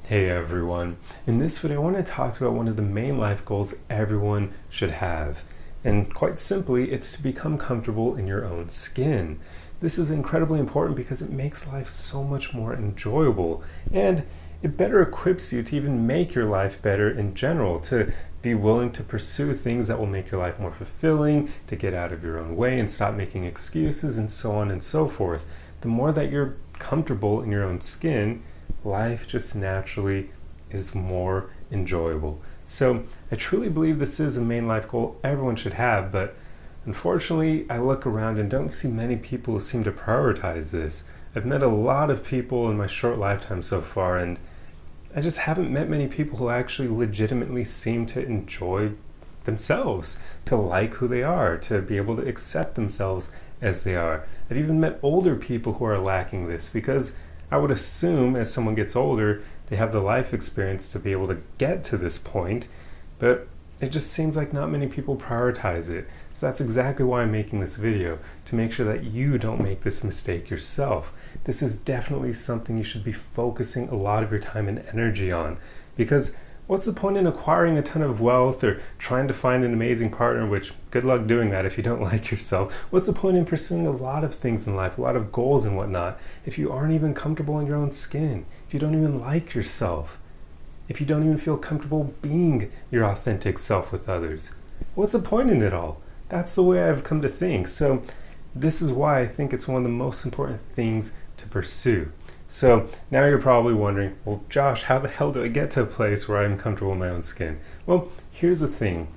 Hey everyone. In this video, I want to talk about one of the main life goals everyone should have. And quite simply, it's to become comfortable in your own skin. This is incredibly important because it makes life so much more enjoyable. And it better equips you to even make your life better in general, to be willing to pursue things that will make your life more fulfilling, to get out of your own way and stop making excuses, and so on and so forth. The more that you're comfortable in your own skin, life just naturally is more enjoyable. So I truly believe this is a main life goal everyone should have, but unfortunately I look around and don't see many people who seem to prioritize this. I've met a lot of people in my short lifetime so far, and I just haven't met many people who actually legitimately seem to enjoy themselves, to like who they are, to be able to accept themselves as they are. I've even met older people who are lacking this because I would assume as someone gets older, they have the life experience to be able to get to this point, but it just seems like not many people prioritize it. So that's exactly why I'm making this video, to make sure that you don't make this mistake yourself. This is definitely something you should be focusing a lot of your time and energy on, because what's the point in acquiring a ton of wealth or trying to find an amazing partner, which good luck doing that if you don't like yourself? What's the point in pursuing a lot of things in life, a lot of goals and whatnot, if you aren't even comfortable in your own skin, if you don't even like yourself, if you don't even feel comfortable being your authentic self with others? What's the point in it all? That's the way I've come to think. So this is why I think it's one of the most important things to pursue. So now you're probably wondering, well, Josh, how the hell do I get to a place where I'm comfortable in my own skin? Well, here's the thing.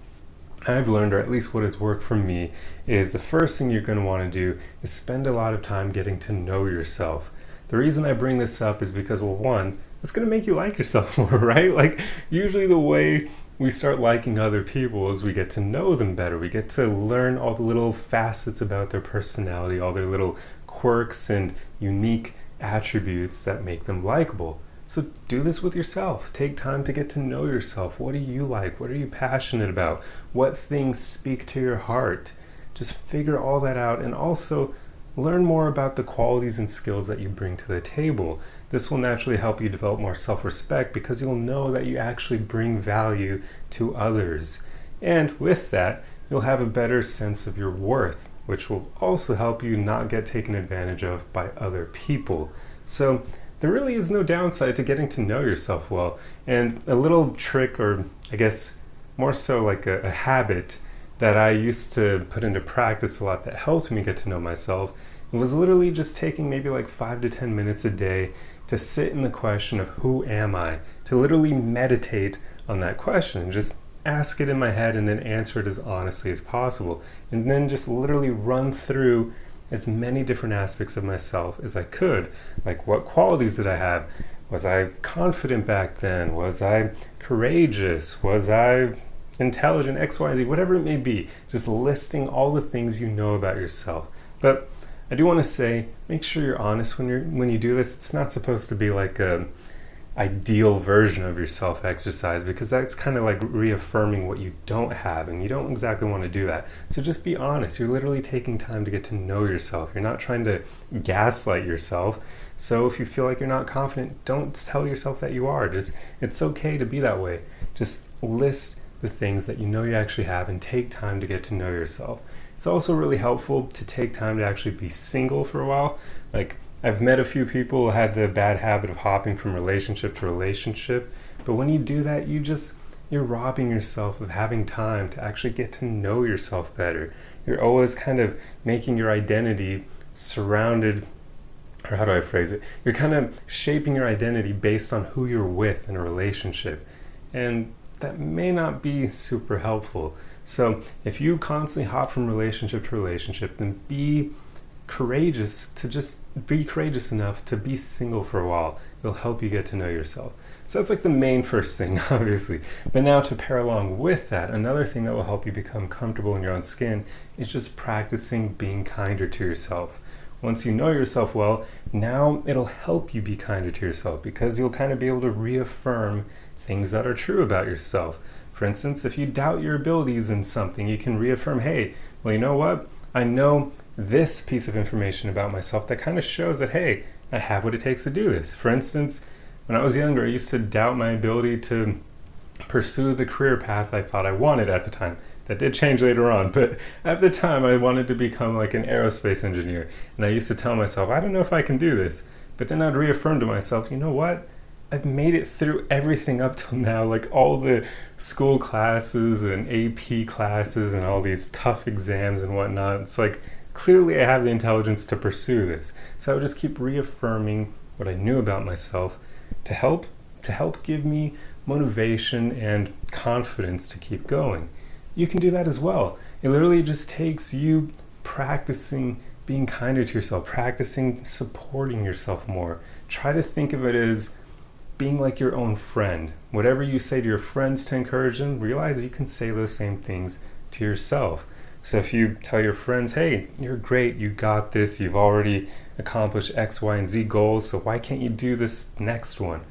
I've learned, or at least what has worked for me, is the first thing you're going to want to do is spend a lot of time getting to know yourself. The reason I bring this up is because, well, one, it's going to make you like yourself more, right? Like, usually the way we start liking other people is we get to know them better. We get to learn all the little facets about their personality, all their little quirks and unique attributes that make them likable. So do this with yourself. Take time to get to know yourself. What do you like? What are you passionate about? What things speak to your heart? Just figure all that out, and also learn more about the qualities and skills that you bring to the table. This will naturally help you develop more self-respect because you'll know that you actually bring value to others. And with that, you'll have a better sense of your worth, which will also help you not get taken advantage of by other people. So there really is no downside to getting to know yourself well. And a little trick, or I guess more so like a habit that I used to put into practice a lot that helped me get to know myself, was literally just taking maybe like 5 to 10 minutes a day to sit in the question of who am I, to literally meditate on that question and just ask it in my head and then answer it as honestly as possible, and then just literally run through as many different aspects of myself as I could. Like, what qualities did I have? Was I confident back then? Was I courageous? Was I intelligent? X, Y, Z, whatever it may be. Just listing all the things you know about yourself. But I do want to say, make sure you're honest when you do this. It's not supposed to be like a ideal version of yourself exercise, because that's kind of like reaffirming what you don't have, and you don't exactly want to do that. So just be honest. You're literally taking time to get to know yourself. You're not trying to gaslight yourself. So if you feel like you're not confident, don't tell yourself that you are. It's okay to be that way. Just list the things that you know you actually have and take time to get to know yourself. It's also really helpful to take time to actually be single for a while. Like, I've met a few people who had the bad habit of hopping from relationship to relationship, but when you do that, you're robbing yourself of having time to actually get to know yourself better. You're always kind of making your identity surrounded, or how do I phrase it? You're kind of shaping your identity based on who you're with in a relationship, and that may not be super helpful. So if you constantly hop from relationship to relationship, then be courageous enough to be single for a while. It'll help you get to know yourself. So that's like the main first thing, obviously. But now, to pair along with that, another thing that will help you become comfortable in your own skin is just practicing being kinder to yourself. Once you know yourself well, now it'll help you be kinder to yourself, because you'll kind of be able to reaffirm things that are true about yourself. For instance, if you doubt your abilities in something, you can reaffirm, hey, well, you know what? I know this piece of information about myself that kind of shows that, hey, I have what it takes to do this. For instance, When I was younger, I used to doubt my ability to pursue the career path I thought I wanted at the time. That did change later on, but at the time I wanted to become like an aerospace engineer. And I used to tell myself, I don't know if I can do this. But then I'd reaffirm to myself, you know what? I've made it through everything up till now, like all the school classes and AP classes and all these tough exams and whatnot. It's like, clearly I have the intelligence to pursue this. So I would just keep reaffirming what I knew about myself to help give me motivation and confidence to keep going. You can do that as well. It literally just takes you practicing being kinder to yourself, practicing supporting yourself more. Try to think of it as being like your own friend. Whatever you say to your friends to encourage them, realize you can say those same things to yourself. So if you tell your friends, hey, you're great, you got this, you've already accomplished X, Y, and Z goals, so why can't you do this next one?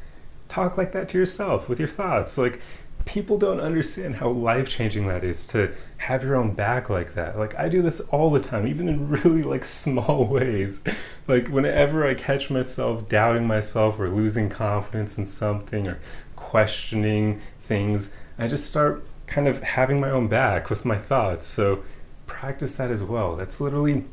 Talk like that to yourself with your thoughts. Like, people don't understand how life-changing that is to have your own back like that. Like, I do this all the time, even in really like small ways. Like, whenever I catch myself doubting myself or losing confidence in something or questioning things, I just start kind of having my own back with my thoughts. So practice that as well. That's literally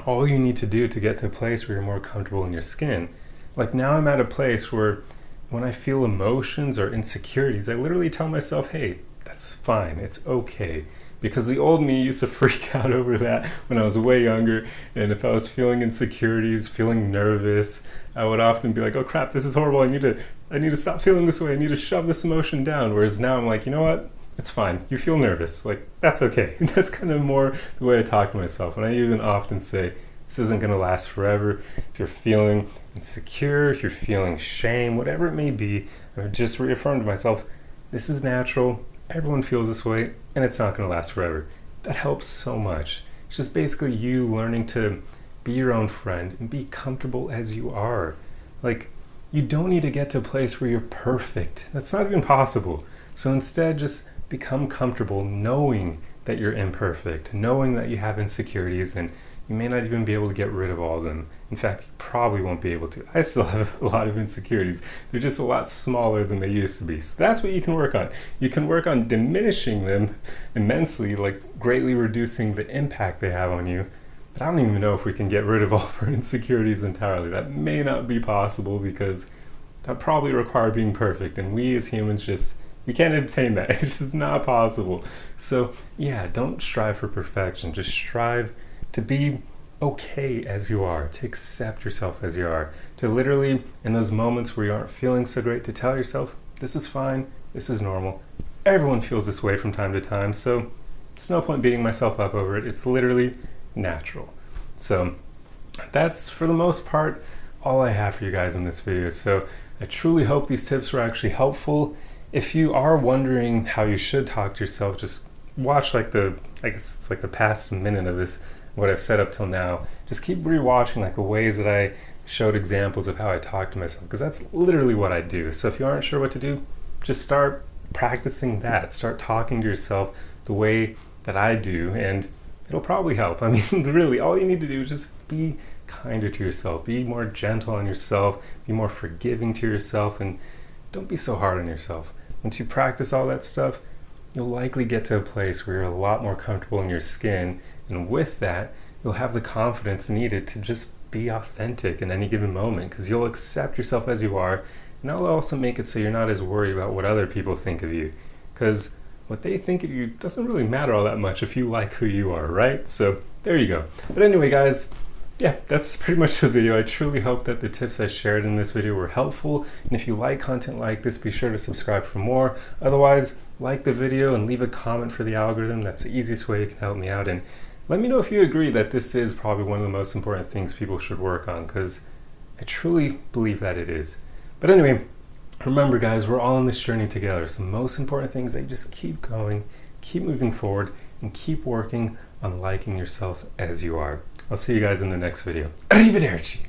all you need to do to get to a place where you're more comfortable in your skin. Like, now I'm at a place where when I feel emotions or insecurities, I literally tell myself, hey, that's fine, it's okay. Because the old me used to freak out over that when I was way younger, and if I was feeling insecurities, feeling nervous, I would often be like, oh crap, this is horrible, I need to stop feeling this way, I need to shove this emotion down. Whereas now I'm like, you know what? It's fine. You feel nervous. Like, that's okay. That's kind of more the way I talk to myself. And I even often say, this isn't going to last forever. If you're feeling insecure, if you're feeling shame, whatever it may be, I just reaffirm to myself, this is natural. Everyone feels this way, and it's not going to last forever. That helps so much. It's just basically you learning to be your own friend and be comfortable as you are. Like, you don't need to get to a place where you're perfect. That's not even possible. So instead, just become comfortable knowing that you're imperfect, knowing that you have insecurities, and you may not even be able to get rid of all of them. In fact, you probably won't be able to. I still have a lot of insecurities. They're just a lot smaller than they used to be. So that's what you can work on. You can work on diminishing them immensely, like greatly reducing the impact they have on you. But I don't even know if we can get rid of all of our insecurities entirely. That may not be possible because that probably require being perfect. And we as humans we can't obtain that. It's just not possible. So yeah, don't strive for perfection. Just strive to be okay as you are, to accept yourself as you are, to literally, in those moments where you aren't feeling so great, to tell yourself, this is fine, this is normal. Everyone feels this way from time to time, so there's no point beating myself up over it. It's literally natural. So that's, for the most part, all I have for you guys in this video. So I truly hope these tips were actually helpful. If you are wondering how you should talk to yourself, just watch I guess it's like the past minute of this, what I've said up till now. Just keep rewatching like the ways that I showed examples of how I talk to myself, because that's literally what I do. So if you aren't sure what to do, just start practicing that. Start talking to yourself the way that I do, and it'll probably help. I mean, really, all you need to do is just be kinder to yourself, be more gentle on yourself, be more forgiving to yourself, and don't be so hard on yourself. Once you practice all that stuff, you'll likely get to a place where you're a lot more comfortable in your skin, and with that, you'll have the confidence needed to just be authentic in any given moment, because you'll accept yourself as you are, and that'll also make it so you're not as worried about what other people think of you, because what they think of you doesn't really matter all that much if you like who you are, right? So there you go. But anyway, guys, yeah, that's pretty much the video. I truly hope that the tips I shared in this video were helpful. And if you like content like this, be sure to subscribe for more. Otherwise, like the video and leave a comment for the algorithm. That's the easiest way you can help me out. And let me know if you agree that this is probably one of the most important things people should work on, because I truly believe that it is. But anyway, remember guys, we're all on this journey together. So the most important thing is that you just keep going, keep moving forward, and keep working on liking yourself as you are. I'll see you guys in the next video. Arrivederci!